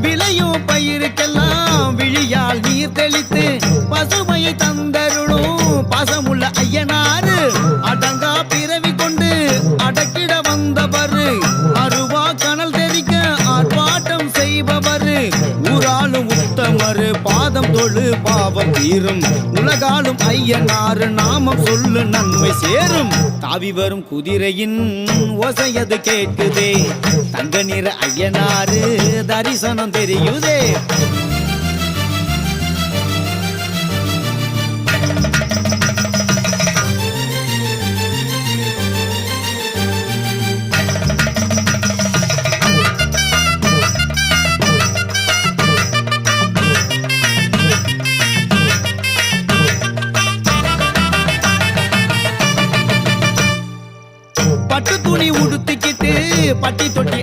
விளையும் பயிருக்கெல்லாம் விழியால் நீர் தெளித்து பசுமையை தந்தருளும் பாசமுள்ள ஐயனாரு அடங்கா பிறவி கொண்டு அடக்கிட வந்தவர் அருவா கனல் தெரிக்க ஆர்ப்பாட்டம் செய்பவர் ஊராளும் உத்தமரு பாதம் தொழு பாவம் தீரும் உலகாலும் ஐயனாறு நாமம் சொல்லு நன்மை சேரும் தாவி வரும் குதிரையின் ஓசையது கேட்குதே தங்க நிற ஐயனாறு தரிசனம் தெரியுதே பட்டு துணி உடுத்திக்கிட்டு பட்டி தொட்டி